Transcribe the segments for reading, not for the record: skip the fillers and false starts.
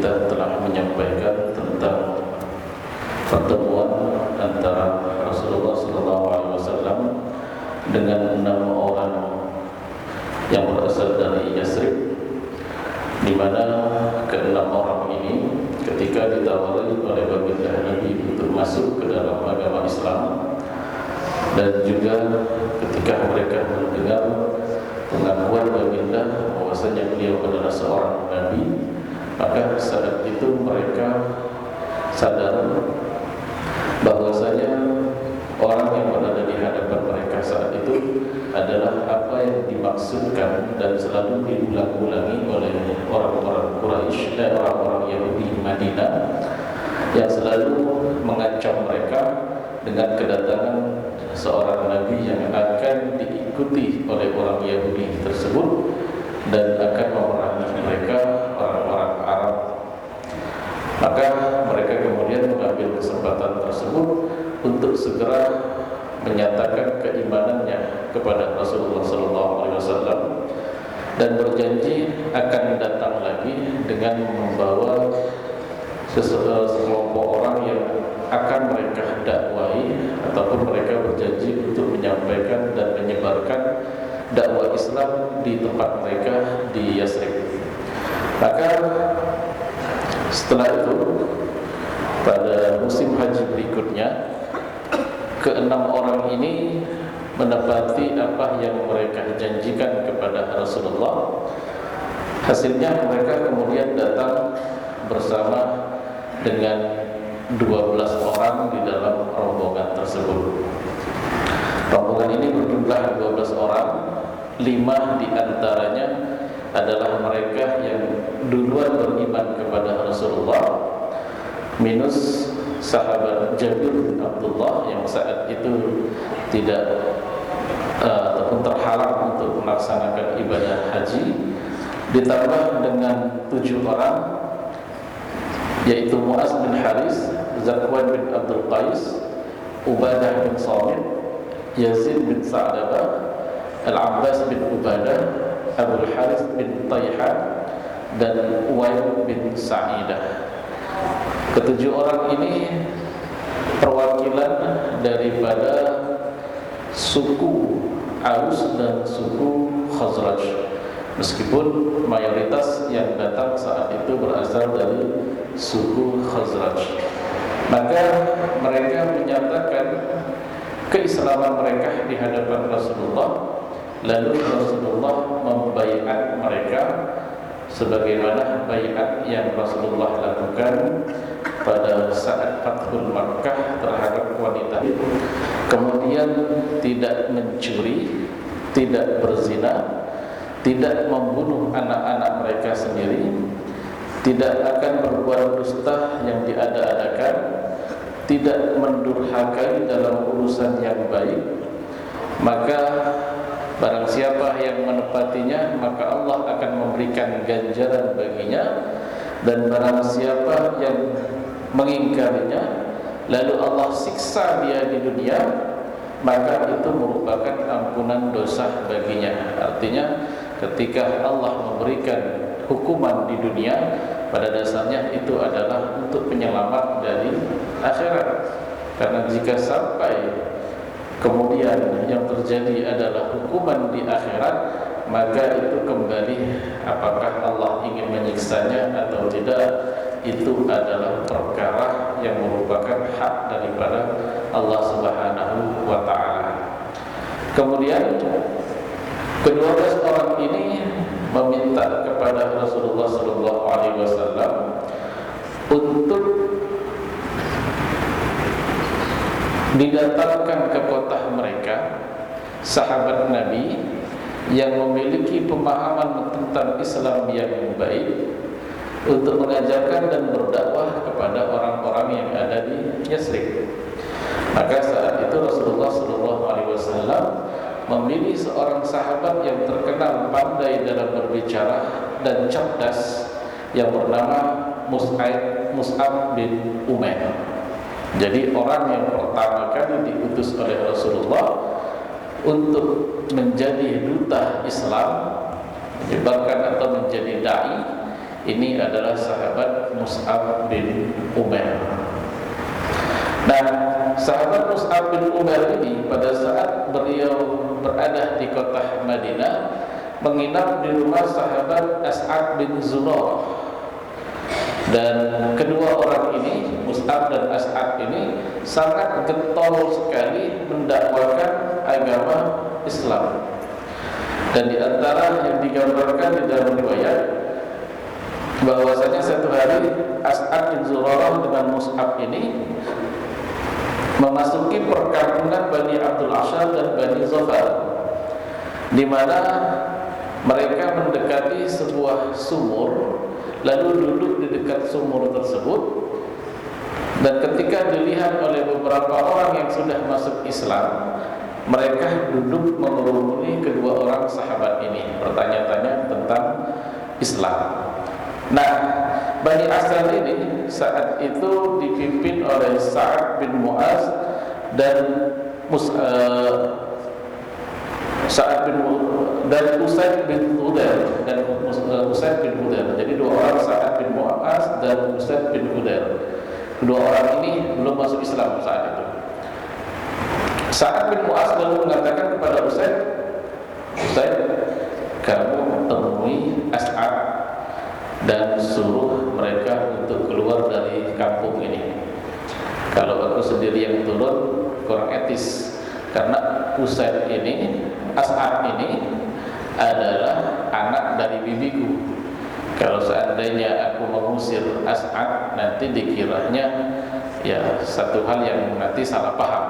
kita telah menyampaikan tentang pertemuan antara Rasulullah SAW dengan 6 orang yang berasal dari Yasrib, di mana ke-6 orang ini ketika ditawari oleh baginda Nabi untuk masuk ke dalam agama Islam, dan juga ketika mereka mendengar pengakuan baginda bahwasanya beliau adalah seorang nabi, maka saat itu mereka sadar bahwasanya orang yang berada di hadapan mereka saat itu adalah apa yang dimaksudkan dan selalu diulang-ulangi oleh orang-orang Quraisy dan orang-orang Yahudi Madinah yang selalu mengancam mereka dengan kedatangan seorang nabi yang akan diikuti oleh orang Yahudi tersebut dan akan memerangi mereka, orang-orang Arab. Maka mereka kemudian mengambil kesempatan tersebut untuk segera menyatakan keimanannya kepada Rasulullah SAW dan berjanji akan datang lagi dengan membawa sekelompok orang yang akan mereka dakwahi, ataupun mereka berjanji untuk menyampaikan dan menyebarkan dakwah Islam di tempat mereka di Yasrib. Maka setelah itu pada musim haji berikutnya, ke-6 orang ini menepati apa yang mereka janjikan kepada Rasulullah. Hasilnya mereka kemudian datang bersama dengan 12 orang di dalam rombongan tersebut. Rombongan ini berjumlah 12 orang, 5 di antaranya adalah mereka yang duluan beriman kepada Rasulullah, minus sahabat Jabir bin Abdullah yang saat itu tidak ataupun terhalang untuk melaksanakan ibadah haji, ditambah dengan 7 orang, yaitu Mu'az bin Haris, Zakwan bin Abdul Qais, Ubadah bin Samit, Yazid bin Sa'labah, Al-Abbas bin Ubadah, Abdul Haris bin Tayhan, dan Uwail bin Sa'idah. Ketujuh orang ini perwakilan daripada suku Aus dan suku Khazraj, meskipun mayoritas yang datang saat itu berasal dari suku Khazraj. Maka mereka menyatakan keislaman mereka di hadapan Rasulullah, lalu Rasulullah membaiat mereka sebagaimana baiat yang Rasulullah lakukan pada saat Fathul Makkah terhadap wanita itu. Kemudian tidak mencuri, tidak berzina, tidak membunuh anak-anak mereka sendiri, tidak akan berbuat dusta yang diada-adakan, tidak mendurhakai dalam urusan yang baik. Maka barang siapa yang menepatinya, maka Allah akan memberikan ganjaran baginya. Dan barang siapa yang mengingkarinya, lalu Allah siksa dia di dunia, maka itu merupakan ampunan dosa baginya. Artinya ketika Allah memberikan hukuman di dunia, pada dasarnya itu adalah untuk penyelamat dari akhirat. Karena jika sampai kemudian yang terjadi adalah hukuman di akhirat, maka itu kembali apakah Allah ingin menyiksanya atau tidak, itu adalah perkara yang merupakan hak daripada Allah Subhanahu wa ta'ala. Kemudian ke-12 orang ini meminta kepada Rasulullah SAW untuk didatangkan ke kota mereka sahabat Nabi yang memiliki pemahaman tentang Islam yang baik, untuk mengajarkan dan berdakwah kepada orang-orang yang ada di Yasrib. Maka saat itu Rasulullah SAW memilih seorang sahabat yang terkenal pandai dalam berbicara dan cerdas, yang bernama Mus'ab bin Umair. Jadi orang yang pertama kali diutus oleh Rasulullah untuk menjadi duta Islam, menyebarkan atau menjadi dai, ini adalah sahabat Mus'ab bin Umair. Nah, sahabat Mus'ab bin Umair ini pada saat beliau berada di kota Madinah menginap di rumah sahabat As'ad bin Zurarah. Dan kedua orang ini, Mus'ab dan As'ad ini, sangat getol sekali mendakwakan agama Islam. Dan di antara yang digambarkan di dalam riwayat bahwasanya satu hari As'ad bin Zurarah dengan Mus'ab ini memasuki perkampungan Bani Abdul Ashar dan Bani Zafar, di mana mereka mendekati sebuah sumur, lalu duduk di dekat sumur tersebut. Dan ketika dilihat oleh beberapa orang yang sudah masuk Islam, mereka duduk mengerumuni kedua orang sahabat ini, bertanya-tanya tentang Islam. Nah, Bani Asad ini saat itu dipimpin oleh Sa'ad bin Mu'az dan Usaid bin Hudair Jadi dua orang, Sa'ad bin Mu'az dan Usaid bin Hudair. Kedua orang ini belum masuk Islam saat itu. Sa'ad bin Mu'az lalu mengatakan kepada Usaid, kamu temui As'ad dan suruh mereka untuk keluar dari kampung ini. Kalau aku sendiri yang turun kurang etis, karena Usaid ini, As'ad ini adalah anak dari bibiku. Kalau seandainya aku mengusir As'ad, nanti dikiranya ya satu hal yang nanti salah paham.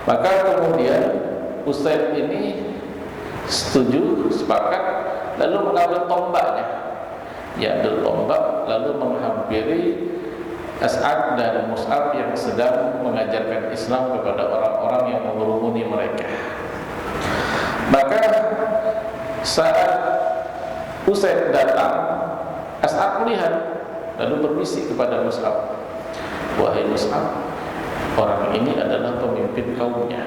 Maka kemudian Usaid ini setuju, sepakat, lalu mengambil tombaknya. Ya, ambil tombak lalu menghampiri As'ad dan Mus'ab yang sedang mengajarkan Islam kepada orang-orang yang mengerumuni mereka. Maka saat Usaid datang, As'ad melihat lalu berbisik kepada Mus'ab, wahai Mus'ab, orang ini adalah pemimpin kaumnya.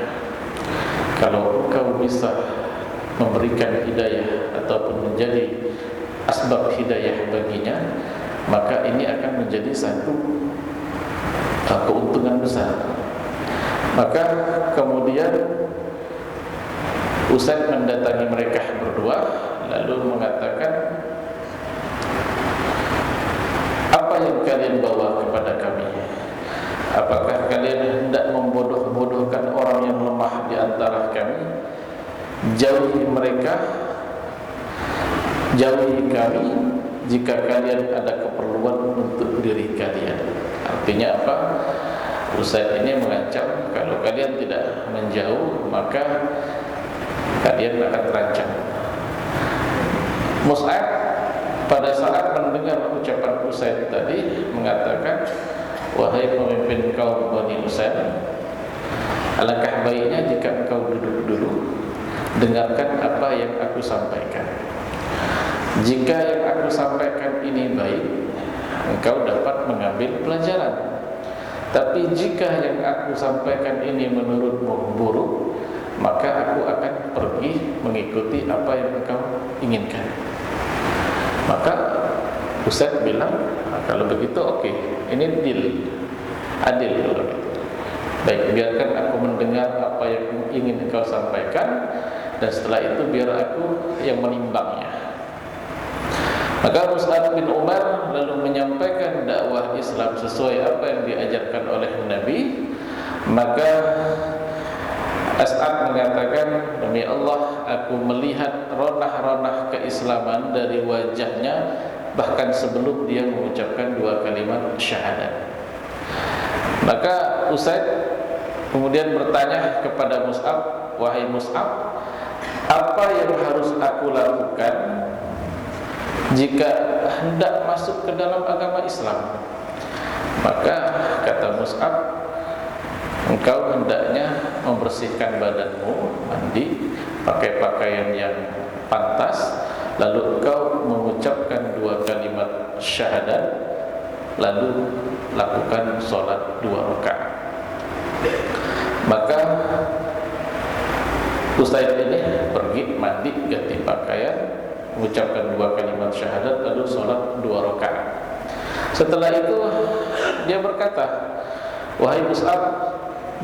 Kalau engkau bisa memberikan hidayah ataupun menjadi asbab hidayah baginya, maka ini akan menjadi satu keuntungan besar. Maka kemudian Usaid mendatangi mereka berdua, lalu mengatakan, apa yang kalian bawa kepada kami? Apakah kalian hendak membodoh-bodohkan orang yang lemah di antara kami? Jauhi mereka, jauhi kami jika kalian ada keperluan untuk diri kalian. Artinya apa? Usaid ini mengancam, kalau kalian tidak menjauh maka kalian akan terancam. Mus'ab pada saat mendengar ucapan Usaid tadi mengatakan, wahai pemimpin kaum Bani Usaid, alangkah baiknya jika engkau duduk dulu, dengarkan apa yang aku sampaikan. Jika yang aku sampaikan ini baik, engkau dapat mengambil pelajaran. Tapi jika yang aku sampaikan ini menurutmu buruk, maka aku akan pergi mengikuti apa yang engkau inginkan. Maka Usaid bilang, kalau begitu oke, ini deal, adil kalau gitu. Baik, biarkan aku mendengar apa yang ingin engkau sampaikan, dan setelah itu biar aku yang menimbangnya. Maka Mus'ab bin Umar lalu menyampaikan dakwah Islam sesuai apa yang diajarkan oleh Nabi. Maka As'ad mengatakan, demi Allah, aku melihat ronah-ronah keislaman dari wajahnya bahkan sebelum dia mengucapkan dua kalimat syahadat. Maka Usaid kemudian bertanya kepada Mus'ab, wahai Mus'ab, apa yang harus aku lakukan jika hendak masuk ke dalam agama Islam? Maka kata Mus'ab, engkau hendaknya membersihkan badanmu, mandi, pakai pakaian yang pantas, lalu engkau mengucapkan dua kalimat syahadat, lalu lakukan sholat 2 rakaat. Maka Usaid ini pergi mandi, ganti pakaian, mengucapkan 2 kalimat syahadat lalu sholat 2 rakaat. Setelah itu dia berkata, wahai Mus'ab,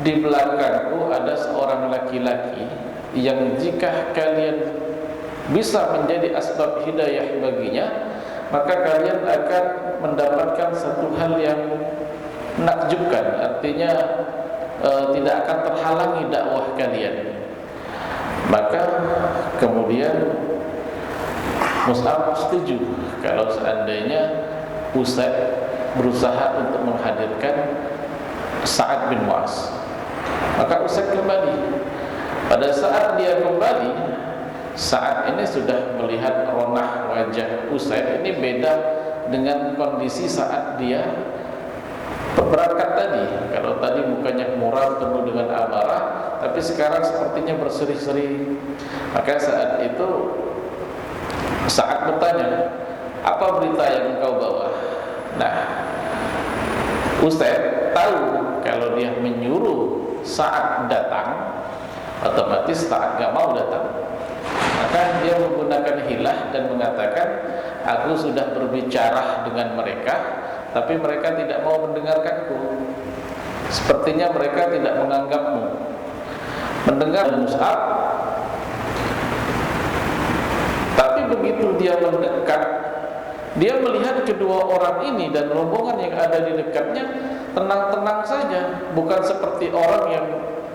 di belakangku ada seorang laki-laki yang jika kalian bisa menjadi asbab hidayah baginya, maka kalian akan mendapatkan satu hal yang menakjubkan. Artinya tidak akan terhalangi dakwah kalian. Maka kemudian Mus'ab setuju kalau seandainya Usaid berusaha untuk menghadirkan Sa'ad bin Mu'az. Maka Usaid kembali. Pada saat dia kembali, Sa'ad ini sudah melihat ronah wajah Usaid. Ini beda dengan kondisi saat dia berangkat tadi. Kalau tadi mukanya muram penuh dengan amarah, tapi sekarang sepertinya berseri-seri. Maka saat itu Sa'ad bertanya, apa berita yang engkau bawa? Nah, Usaid tahu kalau dia menyuruh Sa'ad datang, otomatis Sa'ad gak mau datang. Maka dia menggunakan hilah dan mengatakan, aku sudah berbicara dengan mereka, tapi mereka tidak mau mendengarkanku. Sepertinya mereka tidak menganggapmu. Mendengar Mus'ab, tapi begitu dia mendekat, dia melihat kedua orang ini dan rombongan yang ada di dekatnya tenang-tenang saja, bukan seperti orang yang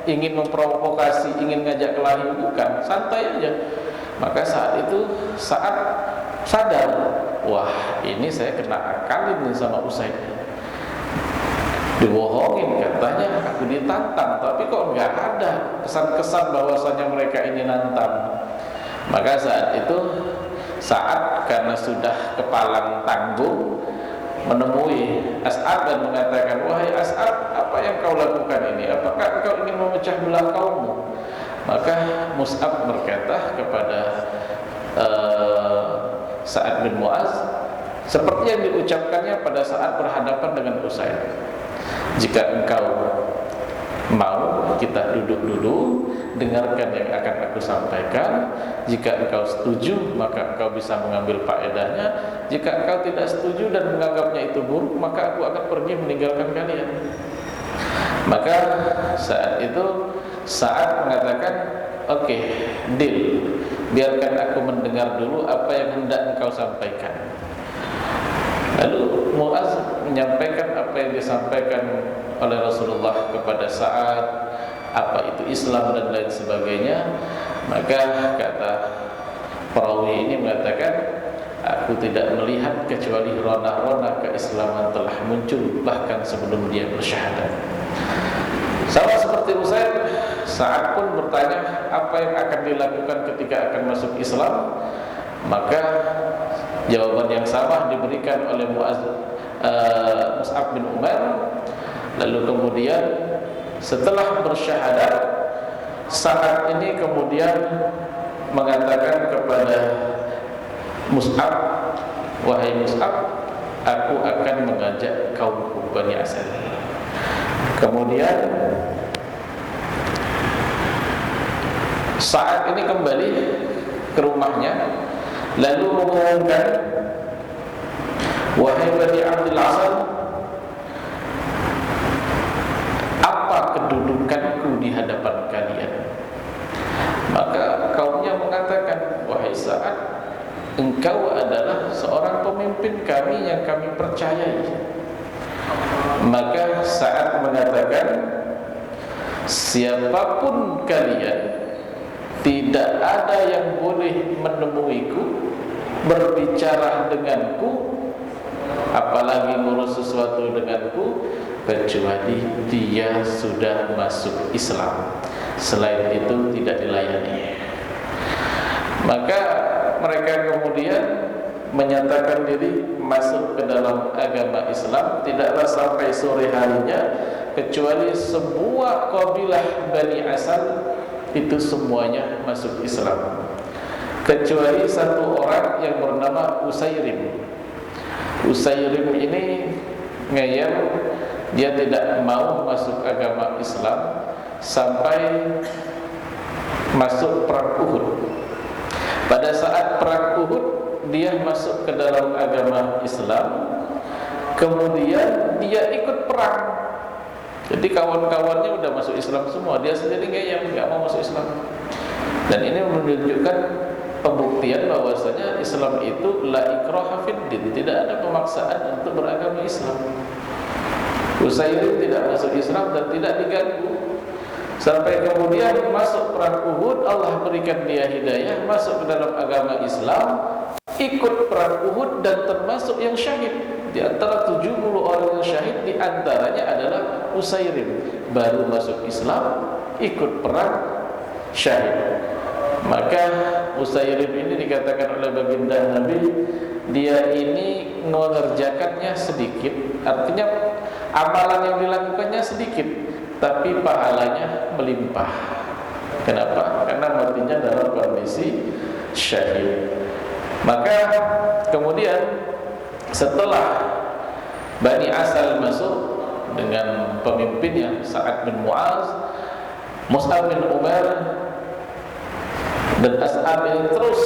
ingin memprovokasi, ingin ngajak kelahi, bukan, santai aja. Maka saat itu Sa'ad sadar, wah ini saya kena akalin nih sama Usaid. Dibohongin, katanya aku ditantang, tapi kok nggak ada kesan-kesan bahwasanya mereka ini nantang. Maka saat itu Sa'ad karena sudah kepalang tanggung menemui As'ad dan mengatakan, wahai As'ad, apa yang kau lakukan ini? Apakah kau ingin memecah belah kaummu? Maka Mus'ab berkata kepada Sa'ad bin Mu'az seperti yang diucapkannya pada saat berhadapan dengan Usaid. Jika engkau mau, kita duduk dulu, dengarkan yang akan aku sampaikan. Jika engkau setuju, maka engkau bisa mengambil faedahnya. Jika engkau tidak setuju dan menganggapnya itu buruk, maka aku akan pergi meninggalkan kalian. Maka saat itu Sa'ad mengatakan, oke, deal, biarkan aku mendengar dulu apa yang hendak engkau sampaikan. Lalu Mu'az menyampaikan apa yang disampaikan oleh Rasulullah kepada Sa'ad, apa itu Islam dan lain sebagainya. Maka kata perawi ini mengatakan, aku tidak melihat kecuali rona-rona keislaman telah muncul bahkan sebelum dia bersyahadat. Sama seperti Usaid, Sa'ad pun bertanya apa yang akan dilakukan ketika akan masuk Islam. Maka jawaban yang sama diberikan oleh Mus'ab bin Umar. Lalu kemudian setelah bersyahadat, Sa'ad ini kemudian mengatakan kepada Mus'ab, wahai Mus'ab, aku akan mengajak kaumku Bani Asad. Kemudian Sa'ad ini kembali ke rumahnya, lalu mengumumkan, wahai Bani Abdul Asad, apa kedudukanku di hadapan kalian? Maka kaumnya mengatakan, wahai Sa'ad, engkau adalah seorang pemimpin kami yang kami percayai. Maka Sa'ad mengatakan, siapapun kalian, tidak ada yang boleh menemuiku, berbicara denganku, apalagi ngurus sesuatu denganku, kecuali dia sudah masuk Islam. Selain itu tidak dilayani. Maka mereka kemudian menyatakan diri masuk ke dalam agama Islam. Tidaklah sampai sore harinya kecuali sebuah kabilah Bani Asad itu semuanya masuk Islam, kecuali satu orang yang bernama Usairim. Usairim ini ngeyel, dia tidak mau masuk agama Islam sampai masuk perang Uhud. Pada saat perang Uhud, dia masuk ke dalam agama Islam. Kemudian dia ikut perang. Jadi kawan-kawannya udah masuk Islam semua, dia sendiri yang nggak mau masuk Islam. Dan ini menunjukkan pembuktian bahwasanya Islam itu la ikraha fid din, tidak ada pemaksaan untuk beragama Islam. Utsairim tidak masuk Islam dan tidak diganggu. Sampai kemudian masuk perang Uhud, Allah berikan dia hidayah, masuk ke dalam agama Islam, ikut perang Uhud dan termasuk yang syahid. Di antara 70 orang yang syahid, di antaranya adalah Utsairim, baru masuk Islam, ikut perang, syahid. Maka Utsairim ini dikatakan oleh baginda Nabi, dia ini mengerjakannya sedikit, artinya amalan yang dilakukannya sedikit, tapi pahalanya melimpah. Kenapa? Karena matinya dalam kondisi syahid. Maka kemudian setelah Bani Asal masuk dengan pemimpinnya Sa'ad bin Mu'az, Mus'ab bin Umar dan As'ab ini terus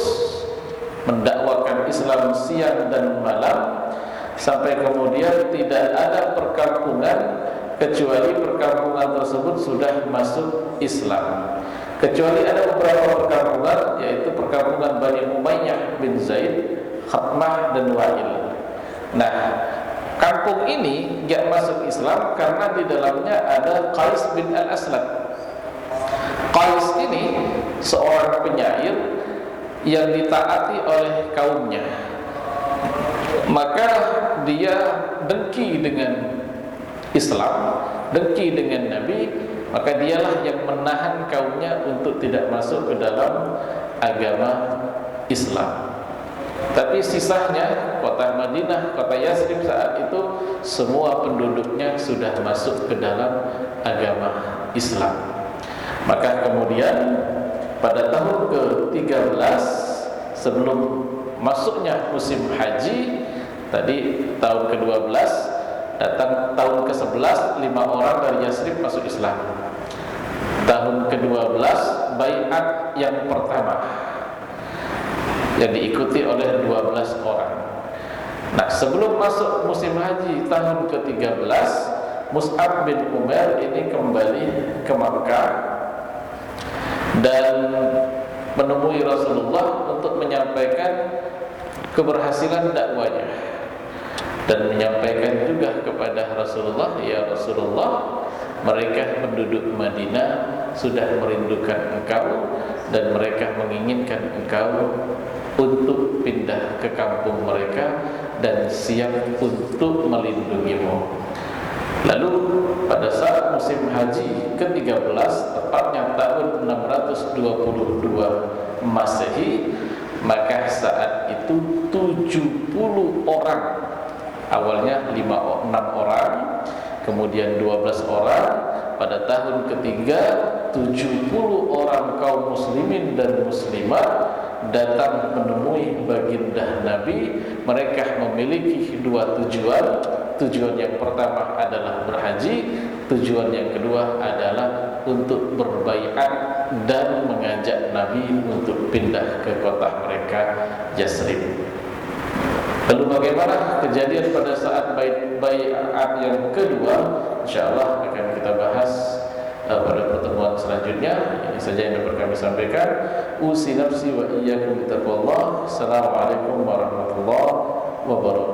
mendakwakan Islam siang dan malam, sampai kemudian tidak ada perkampungan kecuali perkampungan tersebut sudah masuk Islam. Kecuali ada beberapa perkampungan, yaitu perkampungan Bani Umayyah bin Zaid, Khatmah dan Wa'il. Nah, kampung ini gak masuk Islam karena di dalamnya ada Qais bin Al-Aslam. Qais ini seorang penyair yang ditaati oleh kaumnya. Maka dia dengki dengan Islam, dengki dengan Nabi, maka dialah yang menahan kaumnya untuk tidak masuk ke dalam agama Islam. Tapi sisanya kota Madinah, kota Yasrib saat itu semua penduduknya sudah masuk ke dalam agama Islam. Maka kemudian pada tahun ke-13 sebelum masuknya musim haji, tadi tahun ke-12, datang tahun ke-11 5 orang dari Yasrib masuk Islam. Tahun ke-12 baiat yang pertama yang diikuti oleh 12 orang. Nah, sebelum masuk musim haji tahun ke-13, Mus'ab bin Umar ini kembali ke Makkah dan menemui Rasulullah untuk menyampaikan keberhasilan dakwanya dan menyampaikan juga kepada Rasulullah, ya Rasulullah, mereka penduduk Madinah sudah merindukan engkau dan mereka menginginkan engkau untuk pindah ke kampung mereka dan siap untuk melindungimu. Lalu pada saat musim haji ke-13, tepatnya tahun 622 Masehi, maka saat itu 70 orang, awalnya 6 orang, kemudian 12 orang, pada tahun ketiga 70 orang kaum muslimin dan muslimat datang menemui baginda Nabi. Mereka memiliki dua tujuan. Tujuan yang pertama adalah berhaji, tujuan yang kedua adalah untuk berbaiat dan mengajak Nabi untuk pindah ke kota mereka, Yasrib. Lalu bagaimana kejadian pada saat baiat yang kedua? InsyaAllah akan kita bahas pada pertemuan selanjutnya. Ini saja yang dapat kami sampaikan. Usi nafsi wa iyyakum bittaqwallah. Assalamualaikum warahmatullahi wabarakatuh.